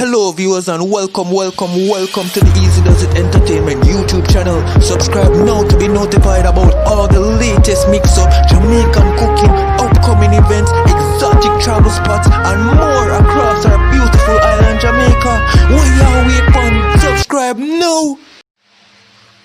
Hello viewers and welcome to the Easy Does It Entertainment YouTube channel. Subscribe now to be notified about all the latest mix-up, Jamaican cooking, upcoming events, exotic travel spots and more across our beautiful island Jamaica. What y'all wait for? Subscribe now!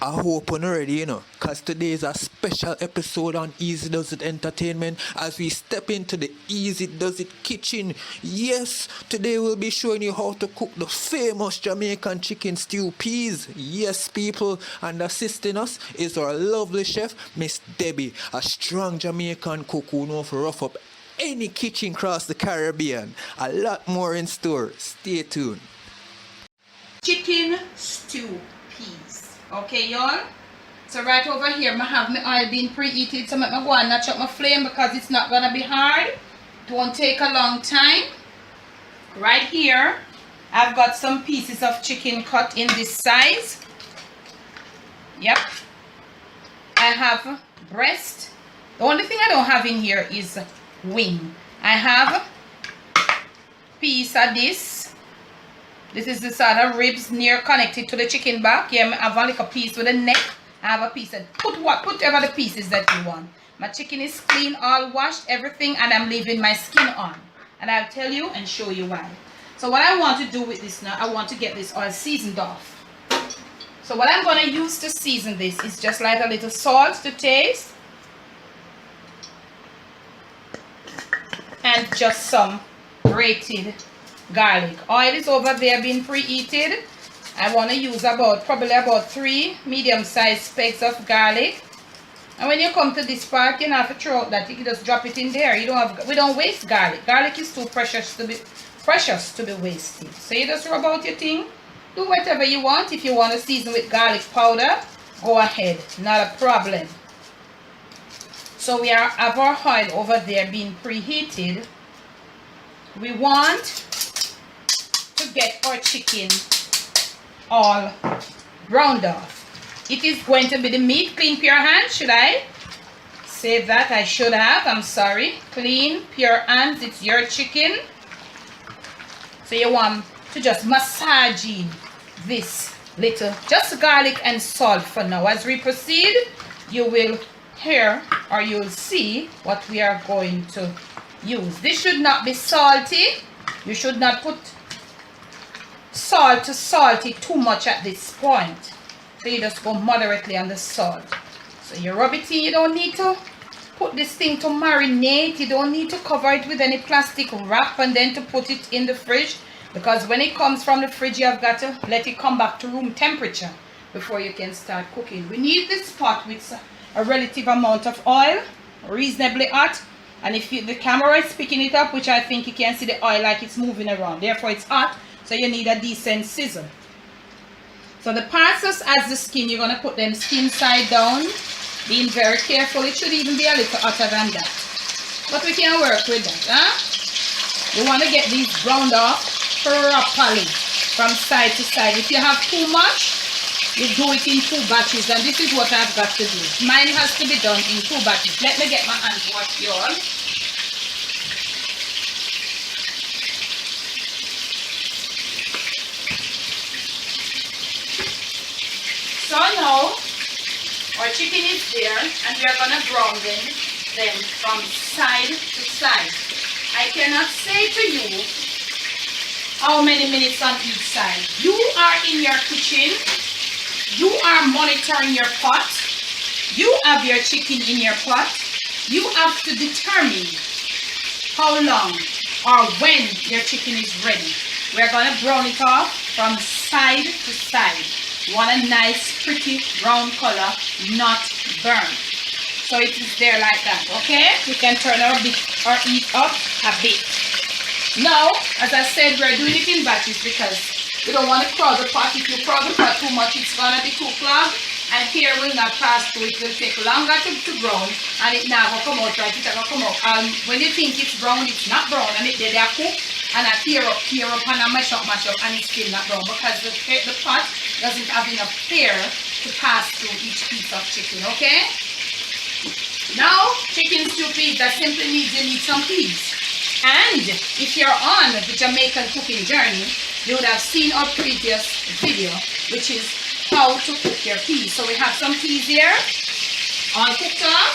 I hope you're ready, cause today is a special episode on Easy Does It Entertainment as we step into the Easy Does It kitchen. Yes, today we'll be showing you how to cook the famous Jamaican chicken stew peas. Yes, people, and assisting us is our lovely chef, Miss Debbie, a strong Jamaican cook who knows to rough up any kitchen across the Caribbean. A lot more in store. Stay tuned. Chicken stew peas. Okay, y'all. So right over here, I have my oil being preheated. So I'm going to notch up my flame because it's not going to be hard. It won't take a long time. Right here, I've got some pieces of chicken cut in this size. Yep. I have breast. The only thing I don't have in here is wing. I have piece of this. This is the sort of ribs near connected to the chicken back. Yeah, I have like a piece with a neck. I have a piece of, put whatever the pieces that you want. My chicken is clean, all washed, everything, and I'm leaving my skin on. And I'll tell you and show you why. So what I want to do with this now, I want to get this oil seasoned off. So what I'm going to use to season this is just like a little salt to taste. And just some grated garlic. Oil is over there being preheated. I want to use probably about 3 medium-sized pegs of garlic. And when you come to this part, you don't have to throw out that. You can just drop it in there. We don't waste garlic. Garlic is too precious to be wasted. So you just rub out your thing. Do whatever you want. If you want to season with garlic powder, go ahead. Not a problem. So we have our oil over there being preheated. We want to get our chicken all browned off. It is going to be the meat. Clean pure hands. Should I save that? I should have. I'm sorry. Clean pure hands. It's your chicken. So you want to just massage in this little, just garlic and salt for now. As we proceed, you will hear or you'll see what we are going to use. This should not be salty. You should not put salt to salty too much at this point. So you just go moderately on the salt. So you rub it in. You don't need to put this thing to marinate. You don't need to cover it with any plastic wrap and then to put it in the fridge, because when it comes from the fridge you have got to let it come back to room temperature before you can start cooking. We need this pot with a relative amount of oil, reasonably hot. And if the camera is picking it up, which I think you can see the oil like it's moving around, therefore it's hot, so you need a decent sizzle. So the parts as the skin, you're going to put them skin side down, being very careful. It should even be a little hotter than that, but we can work with that. We want to get these browned off properly from side to side. If you have too much, you do it in 2 batches, and this is what I've got to do. Mine has to be done in 2 batches. Let me get my hands washed, y'all. So now our chicken is there, and we are gonna brown them from side to side. I cannot say to you how many minutes on each side. You are in your kitchen. You are monitoring your pot. You have your chicken in your pot. You have to determine how long or when your chicken is ready. We're going to brown it off from side to side. You want a nice pretty brown color, not burnt. So it is there like that, okay? We can turn our heat up a bit. Now, as I said, we're doing it in batches because we don't want to crowd the pot. If you crowd the pot too much, it's going to be too clogged, and here will not pass through. It will take longer to brown, and it now will come out right. It's going to come out. When you think it's brown, it's not brown, and they are cooked, and I tear up, and I mash up, and it's still not brown because the pot doesn't have enough air to pass through each piece of chicken, okay? Now, chicken stew peas, that simply means you need some peas. And if you're on the Jamaican cooking journey, you would have seen our previous video, which is how to cook your peas. So we have some peas here, all cooked up,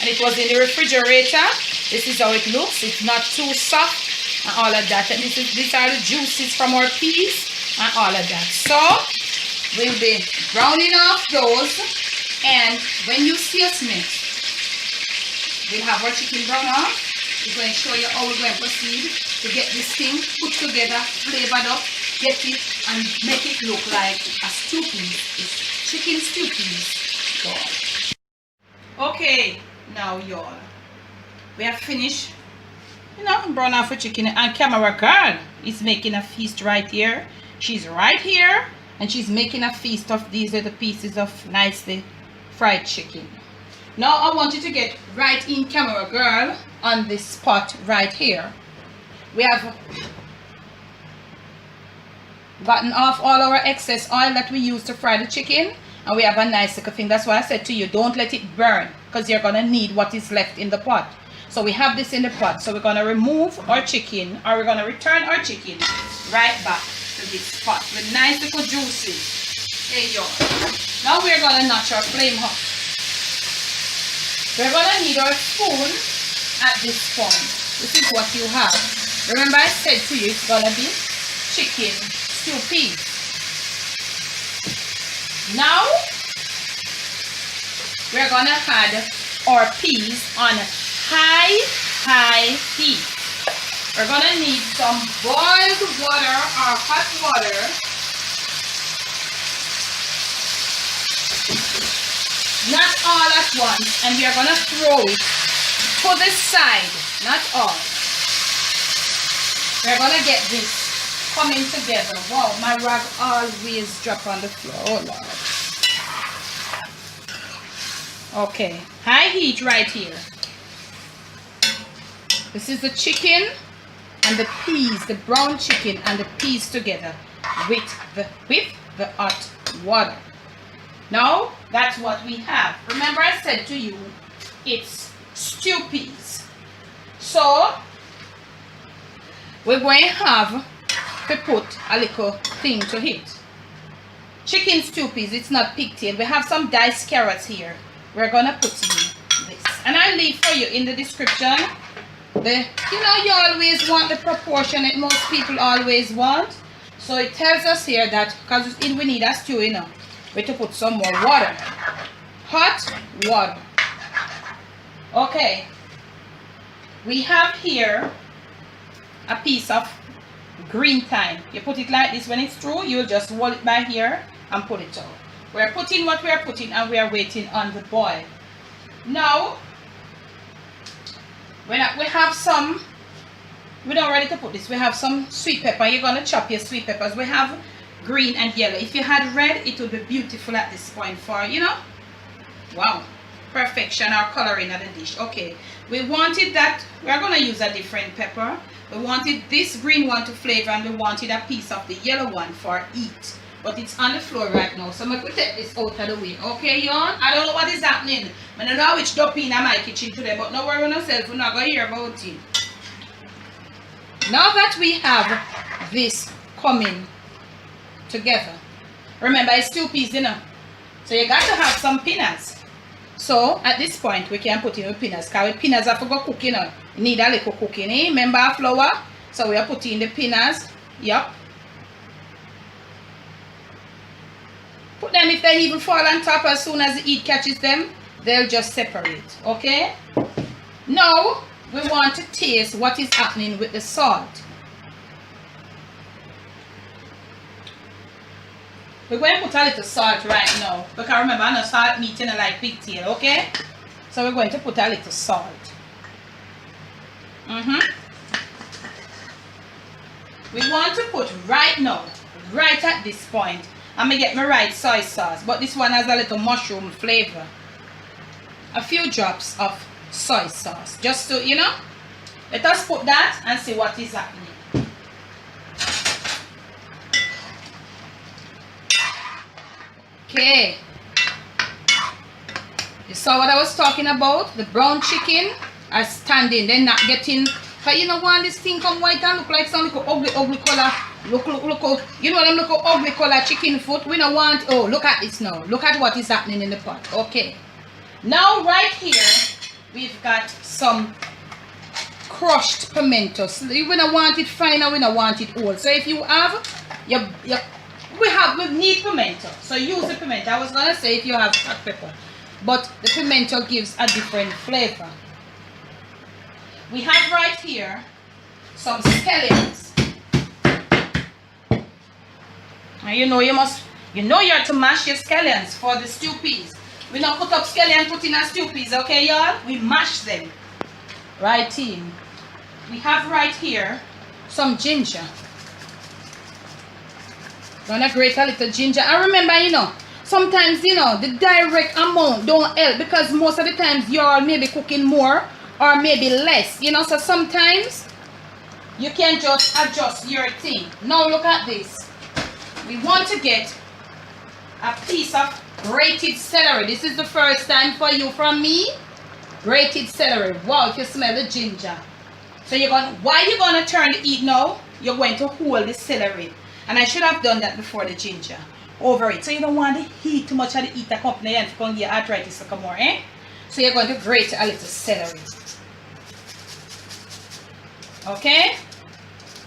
and it was in the refrigerator. This is how it looks. It's not too soft and all of that. And these are the juices from our peas and all of that. So we'll be browning off those, and when you see us mix, we'll have our chicken brown off. We're going to show you how we're going to proceed to get this thing put together, flavored up, get it, and make it look like a stew piece. It's chicken stew piece. Okay, now y'all, we have finished, brown off our chicken, and camera girl is making a feast right here. She's right here, and she's making a feast of these little pieces of nicely fried chicken. Now I want you to get right in, camera girl, on this spot right here. We have gotten off all our excess oil that we used to fry the chicken, and we have a nice little thing. That's why I said to you, don't let it burn, because you're gonna need what is left in the pot. So we have this in the pot, so we're gonna remove our chicken, or we're gonna return our chicken right back to this pot with nice little juices. There you go. Now we're gonna notch our flame hot. We're gonna need our spoon at this point. This is what you have. Remember I said to you, it's gonna be chicken stew peas. Now we're gonna add our peas on high heat. We're gonna need some boiled water or hot water. Not all at once, and we are gonna throw it to the side. Not all. We're gonna get this coming together. Wow, my rag always drop on the floor. Oh Lord. Okay, high heat right here. This is the chicken and the peas, the brown chicken and the peas together with the hot water. Now that's what we have. Remember I said to you, it's stew peas. So we're going to have to put a little thing to it. Chicken stew peas, it's not pigtail. We have some diced carrots here. We're gonna put in this, and I'll leave for you in the description. You always want the proportion that most people always want. So it tells us here that because we need a stew, we have to put some more water, hot water. Okay, we have here a piece of green thyme. You put it like this. When it's through, you'll just hold it by here and pull it out. We're putting what we are putting, and we are waiting on the boil. Now we have some, we're not ready to put this. We have some sweet pepper. You're going to chop your sweet peppers. We have green and yellow. If you had red, it would be beautiful at this point for, wow, perfection or coloring of the dish. Okay, we wanted that. We're going to use a different pepper. We wanted this green one to flavor, and we wanted a piece of the yellow one for eat. But it's on the floor right now, so I'm going to take this out of the way. Okay, y'all? I don't know what is happening. I don't know which dumping in my kitchen today, but no worry on yourself. We're not going to hear about it. Now that we have this coming together, remember it's stew peas, so you got to have some peanuts. So at this point we can put in the peanuts, because the peanuts have to go cook, you need a little cooking. Remember our flour, so we are putting the peanuts. Yep, put them. If they even fall on top, as soon as the heat catches them, they'll just separate. Okay, now we want to taste what is happening with the salt. We're going to put a little salt right now, because remember, I know salt meat like pigtail, okay? So we're going to put a little salt. We want to put right now, right at this point, I'm going to get my right soy sauce, but this one has a little mushroom flavor. A few drops of soy sauce, just to, let us put that and see what is happening. Okay, you saw what I was talking about. The brown chicken are standing, they're not getting Cause you don't want this thing come white and look like some little ugly color. Look, you know them little ugly color chicken foot. We don't want, oh, look at this now. Look at what is happening in the pot. Okay. Now right here, we've got some crushed pimentos. We don't want it fine and we don't want it old. So if you have, we need pimento. So use the pimento. I was gonna say if you have hot pepper, but the pimento gives a different flavor. We have right here some scallions. And you know you have to mash your scallions for the stew peas. We don't put up scallion and put in our stew peas, okay y'all? We mash them. Right in. We have right here some ginger. Gonna grate a little ginger. And remember, you know, sometimes, you know, the direct amount don't help because most of the times you're maybe cooking more or maybe less, you know. So sometimes you can just adjust your thing. Now look at this. We want to get a piece of grated celery. This is the first time for you from me. Grated celery. Wow, if you smell the ginger. So while you're gonna turn the heat now, you're going to hold the celery. And I should have done that before the ginger over it. So you don't want the heat too much of the heat that come and it's going to get arthritis to come more, eh? So you're going to grate a little celery. Okay?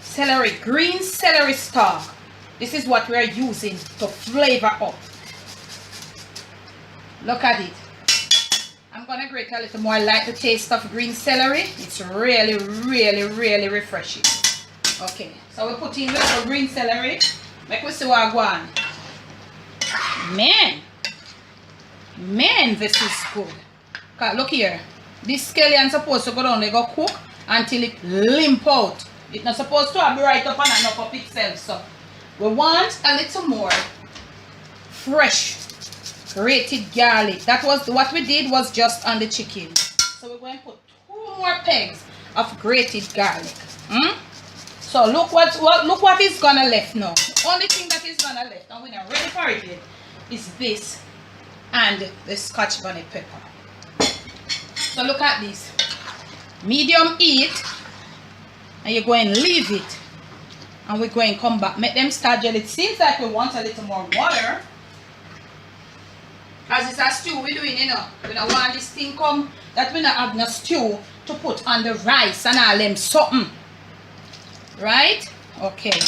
Celery, green celery stalk. This is what we are using to flavor up. Look at it. I'm going to grate a little more. I like the taste of green celery. It's really, really, really refreshing. Okay, so we put in a little green celery. Make we see what I go on. Man, this is good. Look here. This scallion supposed to go down. They go cook until it limp out. It's not supposed to be right up and up up itself. So we want a little more fresh grated garlic. That was what we did was just on the chicken. So we're going to put 2 more pegs of grated garlic. So look what is gonna left now. The only thing that is gonna left, and we're not ready for it yet, is this and the Scotch bonnet pepper. So look at this. Medium heat, and you're going to leave it. And we're going to come back. Make them start gel. It seems like we want a little more water. As it's a stew we're doing, you know. We don't want this thing come that we not have no stew to put on the rice and all them something. Right? Okay.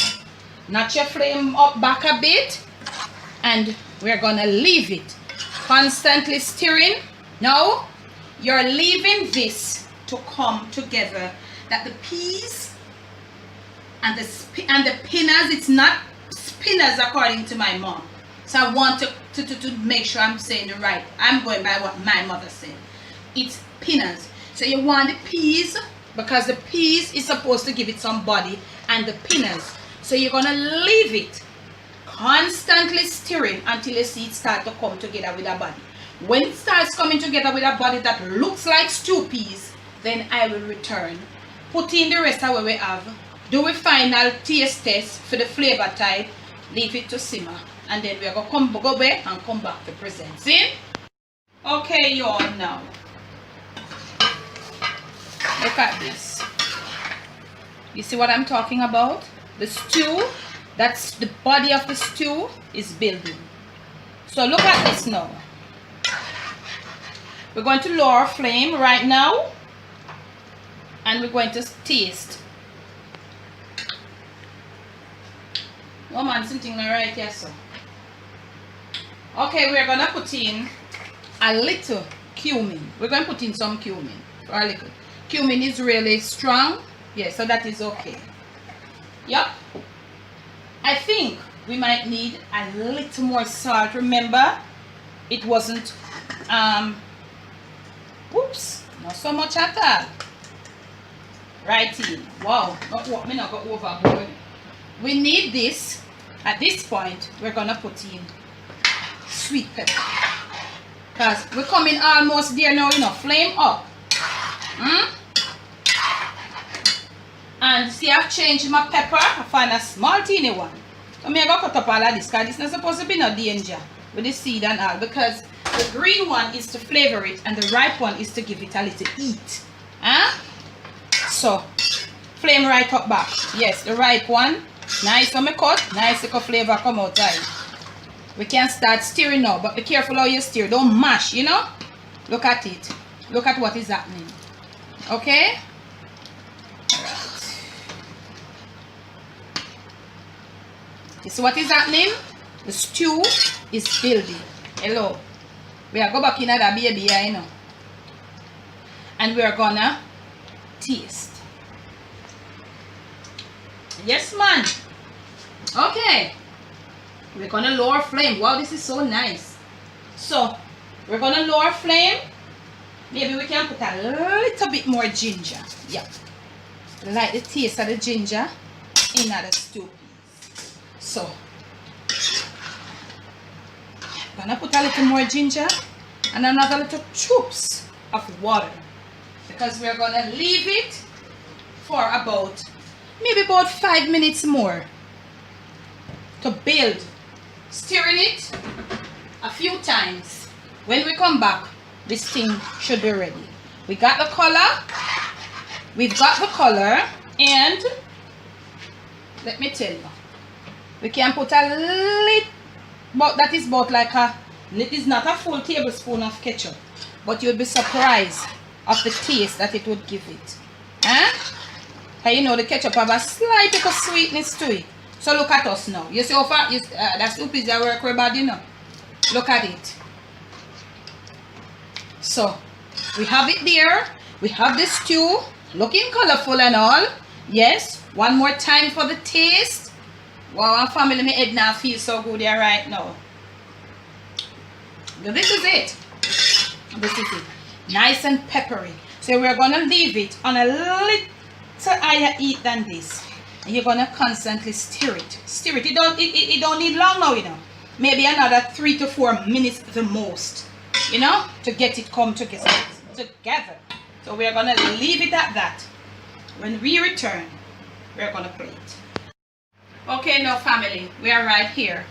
Notch your flame up back a bit. And we're going to leave it. Constantly stirring. Now, you're leaving this to come together. That the peas and the pinners, it's not spinners according to my mom. So I want to make sure I'm saying the right. I'm going by what my mother said. It's pinners. So you want the peas, because the peas is supposed to give it some body, and the pinners. So you're going to leave it constantly stirring until you see it start to come together with a body. When it starts coming together with a body that looks like stew peas, then I will return. Put in the rest of what we have. Do a final taste test for the flavor type. Leave it to simmer. And then we're going to go back and come back to present. See? Okay, y'all, now. Look at this. You see what I'm talking about? The stew, that's the body of the stew is building. So look at this now. We're going to lower our flame right now. And we're going to taste. Oh man, something right here, so. Okay, we're going to put in a little cumin. We're going to put in some cumin. Or a little. Cumin is really strong. Yeah, so that is okay. Yep. I think we might need a little more salt. Remember, it wasn't, whoops, not so much at all. Right in. Wow, me not go overboard. We need this. At this point, we're gonna put in sweet pepper. Because we're coming almost there now, you know, flame up. And see, I've changed my pepper. I find a small teeny one. So I'm going to cut up all of this because it's not supposed to be no danger with the seed and all. Because the green one is to flavor it and the ripe one is to give it a little heat. So Flame right up back. Yes, the right one. Nice on my cut. Nice little flavor come out right. We can start stirring now, but be careful how you stir. Don't mash, you know. Look at it. Look at what is happening. Okay? Alright. You see what is happening? The stew is building. Hello. We are go back in that baby here, you know. And we are gonna taste. Yes, man. Okay. We're gonna lower flame. Wow, this is so nice. So, we're gonna lower flame. Maybe we can put a little bit more ginger. Yeah. Like the taste of the ginger in the stew. So, I'm gonna put a little more ginger and another little troops of water. Because we're gonna leave it for about, maybe about 5 minutes more to build. Stirring it a few times. When we come back, this thing should be ready. We got the color. We've got the color. And let me tell you, we can put a little, but that is about like a, it is not a full tablespoon of ketchup, but you'll be surprised of the taste that it would give it. Huh? And you know the ketchup have a slight little sweetness to it. So look at us now. You see how far that soup is that work very bad, you know. Look at it. So we have it there. We have the stew looking colorful and all. Yes. One more time for the taste. Wow, our family, my head now feels so good there right now. Now, this is it. This is it. Nice and peppery. So we're gonna leave it on a little higher heat than this. And you're gonna constantly stir it. Stir it. It don't need long now, you know. Maybe another 3 to 4 minutes the most, you know, to get it come together. So we're gonna leave it at that. When we return, we're gonna plate. Okay, now family, we are right here.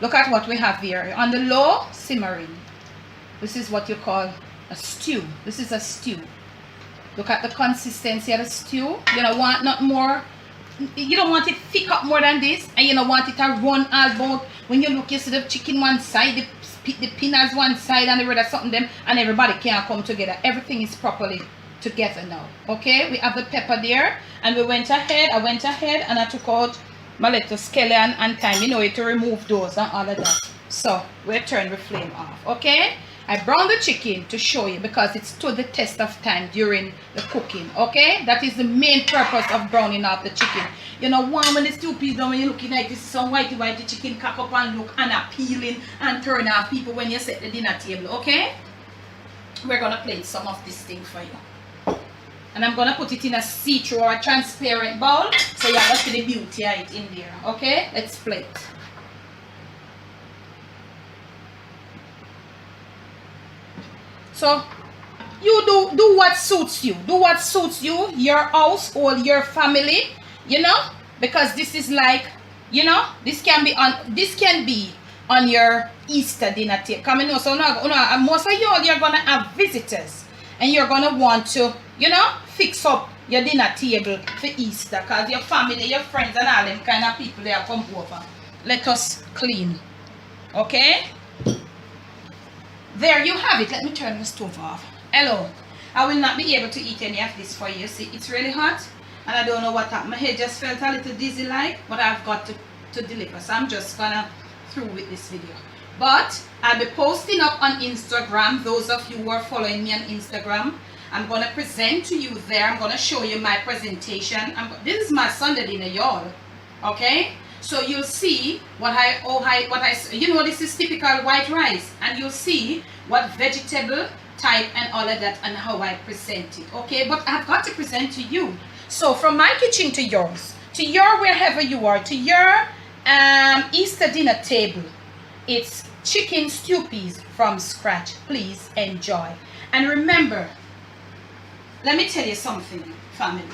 Look at what we have here. On the low, simmering. This is what you call a stew. This is a stew. Look at the consistency of the stew. You don't want not more. You don't want it thick up more than this, and you don't want it to run all about. When you look, you see the chicken one side, the peanuts one side, and the red or something them, and everybody can come together. Everything is properly together now. Okay, we have the pepper there, and we went ahead. I went ahead and I took out my little scallion and thyme, you know, to remove those and all of that. So we'll turn the flame off. Okay, I browned the chicken to show you because it stood the test of time during the cooking. Okay, that is the main purpose of browning off the chicken. You know, one when the stew peas down, when you're looking like this, some whitey chicken cock up and look unappealing and turn off people when you set the dinner table. Okay, we're gonna plate some of this thing for you. And I'm gonna put it in a see-through or a transparent bowl so you have to see the beauty of it in there. Okay, let's plate. So you do what suits you. Do what suits you, your house or your family, you know, because this is like, you know, this can be on your Easter dinner table. Come in, so now most of you're gonna have visitors and you're gonna want to, you know, fix up your dinner table for Easter because your family, your friends and all them kind of people they are come over. Let us clean. Okay? There you have it. Let me turn the stove off. Hello. I will not be able to eat any of this for you. See, it's really hot and I don't know what happened. My head just felt a little dizzy like, but I've got to deliver. So I'm just gonna through with this video. But I'll be posting up on Instagram. Those of you who are following me on Instagram, I'm gonna present to you there. I'm gonna show you my presentation. This is my Sunday dinner, y'all. Okay? So you'll see you know, this is typical white rice, and you'll see what vegetable type and all of that and how I present it. Okay, but I've got to present to you. So from my kitchen to yours, to your wherever you are, to your Easter dinner table, it's chicken stew peas from scratch. Please enjoy. And remember, let me tell you something, family.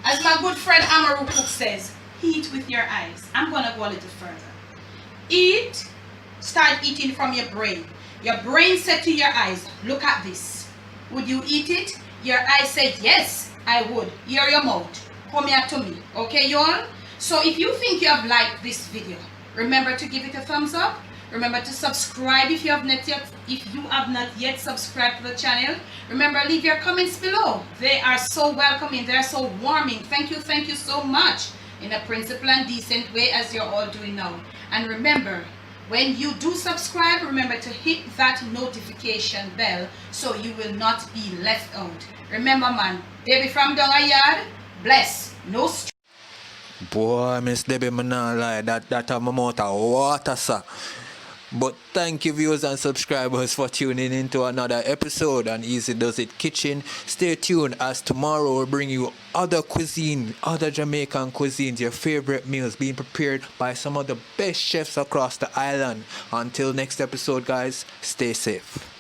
As my good friend Amaru Cook says, eat with your eyes. I'm going to go a little further. Eat, start eating from your brain. Your brain said to your eyes, look at this. Would you eat it? Your eye said, yes, I would. Hear your mouth. Come here to me. Okay, you all? So if you think you have liked this video, remember to give it a thumbs up. Remember to subscribe if you have not yet subscribed to the channel. Remember, leave your comments below. They are so welcoming. They are so warming. Thank you so much, in a principled and decent way, as you're all doing now. And remember, when you do subscribe, remember to hit that notification bell so you will not be left out. Remember, man, Debbie from down a yard, bless, no stress. Boy, Miss Debbie, me nah lie, that have my mouth of water, sir. But thank you, viewers and subscribers, for tuning in to another episode on Easy Does It Kitchen. Stay tuned, as tomorrow we'll bring you other cuisine, other Jamaican cuisines, your favorite meals being prepared by some of the best chefs across the island. Until next episode, guys, stay safe.